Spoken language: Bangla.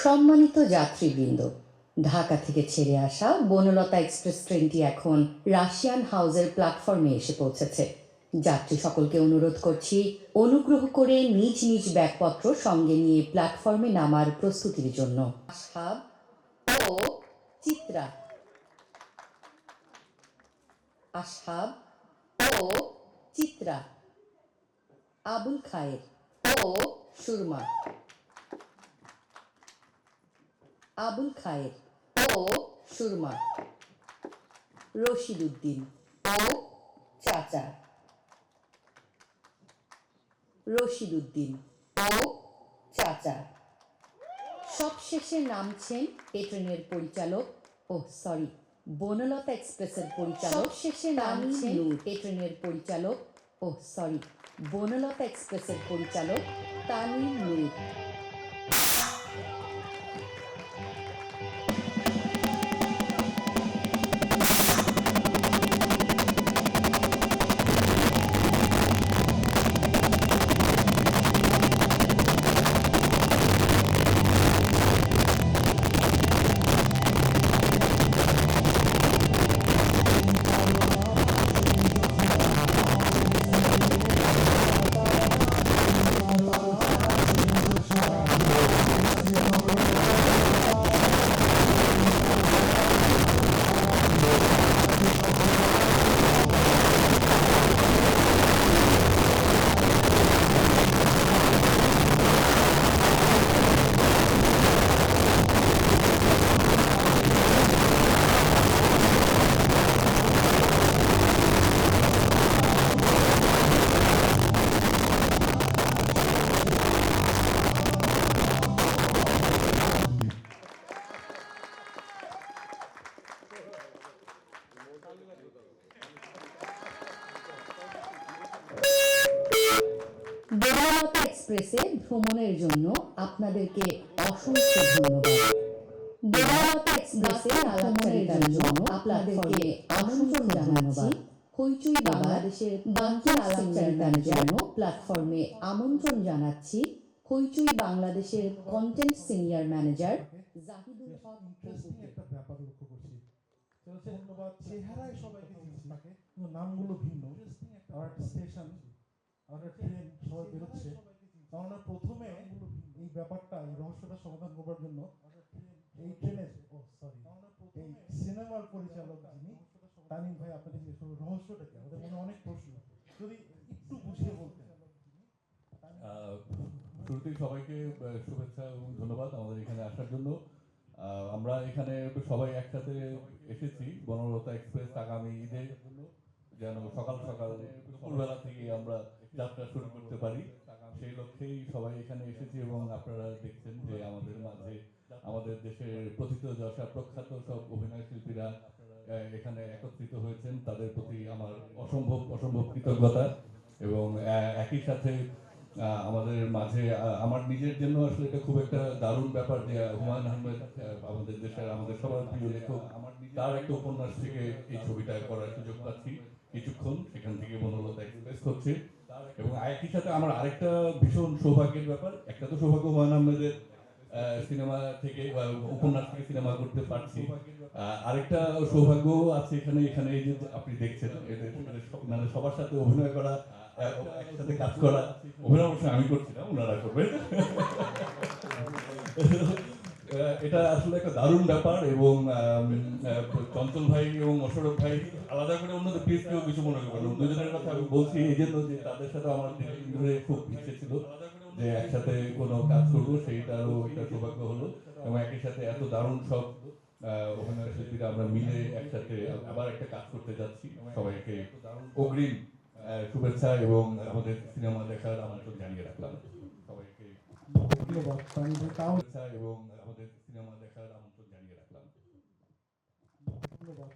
সম্মানিত যাত্রীবৃন্দ, ঢাকা থেকে ছেড়ে আসা বনলতা এক্সপ্রেস ট্রেনটি এখন রাশিয়ান হাউসের প্ল্যাটফর্মে এসে পৌঁছেছে। যাত্রী সকলকে অনুরোধ করছি, অনুগ্রহ করে নিজ নিজ ব্যাগপত্র সঙ্গে নিয়ে প্ল্যাটফর্মে নামার প্রস্তুতির জন্য। আসহাব ও চিত্রা, আসহাব ও চিত্রা, আবুল খায়ের ও সুরমা, আবুল খায়ের ও সুরমা, রশিদ উদ্দিন ও চাচা, রশিদ উদ্দিন ও চাচা। সবশেষে নামছেন এ ট্রেনের পরিচালক বনলতা এক্সপ্রেসের পরিচালক। শেষে নামছেন এ ট্রেনের পরিচালক বনলতা এক্সপ্রেসের পরিচালক তামিম নূর। বনলতা এক্সপ্রেসে ভ্রমণের জন্য আপনাদেরকে অসংখ্য ধন্যবাদ। বনলতা এক্সপ্রেসে ভ্রমণের জন্য আপনাদেরকে আমন্ত্রণ জানাচ্ছি। হইচই বাংলাদেশের বাকি আলাপচারিতার জন্য প্ল্যাটফর্মে আমন্ত্রণ জানাচ্ছি হইচই বাংলাদেশের কন্টেন্ট সিনিয়র ম্যানেজার জাহিদুল হক। একটা ব্যাপার লক্ষ্য করছি, ধন্যবাদ। চেহারায় সবাইকে চিনছি, কিন্তু নামগুলো ভিন্ন। আর একটা স্টেশন, আর একটা ট্রেন, সবাই বেরোচ্ছে। কারণ প্রথমে এই ব্যাপারটা, এই রহস্যটা সমাধান করবার জন্য এই ট্রেনের এই সিনেমার পরিচালক যিনি তামিম ভাই, আপনাকে জিজ্ঞেস করবো রহস্যটা কি। আমাদের মনে অনেক প্রশ্ন, যদি একটু বুঝিয়ে বলতেন। শুরুতেই সবাইকে শুভেচ্ছা এবং ধন্যবাদ আমাদের এখানে আসার জন্য। আমরা এখানে সবাই একসাথে এসেছি বনলতা এক্সপ্রেস আগামী ঈদের জন্য, যেন সকাল সকাল দুপুরবেলা থেকে আমরা যাত্রা শুরু করতে পারি, সেই লক্ষ্যেই সবাই এখানে এসেছি। এবং আপনারা দেখছেন যে আমাদের মাঝে আমাদের দেশের প্রথিত যশা প্রখ্যাত সব অভিনয় শিল্পীরা এখানে একত্রিত হয়েছেন। তাদের প্রতি আমার অসম্ভব কৃতজ্ঞতা। এবং একই সাথে আমাদের মাঝে আমার নিজের জন্য আসলে এটা খুব একটা দারুণ ব্যাপার যে হুমায়ুন আহমেদ, আমাদের দেশের আমাদের সবার প্রিয় লেখক, তার একটা উপন্যাস থেকে এই ছবিটা করার সুযোগ পাচ্ছি কিছুক্ষণ। সেখান থেকে বনলতা এক্সপ্রেস হচ্ছে। এবং একই সাথে আমার আরেকটা ভীষণ সৌভাগ্যের ব্যাপার, একটা তো সৌভাগ্য হুমায়ুন আহমেদের সিনেমা থেকে উপন্যাস থেকে সিনেমা করতে পারছি, আরেকটা সৌভাগ্য আছে এখানে এই যে আপনি দেখছেন এদের মানে সবার সাথে অভিনয় করা, একসাথে কাজ করা। অভিনয় অবশ্যই আমি করছি না, ওনারা করবেন। এটা আসলে একটা দারুণ ব্যাপার। এবং চঞ্চল ভাই এবং অশোরক ভাই, আলাদা করে অন্যদের প্লিজ কেউ কিছু মনে করবেন, দুজনের কথা আমি বলছি এই জন্য যে তাদের সাথে আমার দীর্ঘদিন ধরে খুব ইচ্ছে ছিল যে একসাথে কোনো কাজ করবো, সেইটারও একটা সৌভাগ্য হলো। এবং একই সাথে এত দারুণ সব অভিনয় শিল্পীরা আমরা মিলে একসাথে আবার একটা কাজ করতে যাচ্ছি। সবাইকে অগ্রিম শুভেচ্ছা এবং আমাদের সিনেমা দেখার আমন্ত্রণ জানিয়ে রাখলাম সবাইকে। শুভেচ্ছা এবং আমাদের সিনেমা দেখার আমন্ত্রণ জানিয়ে রাখলাম। ধন্যবাদ।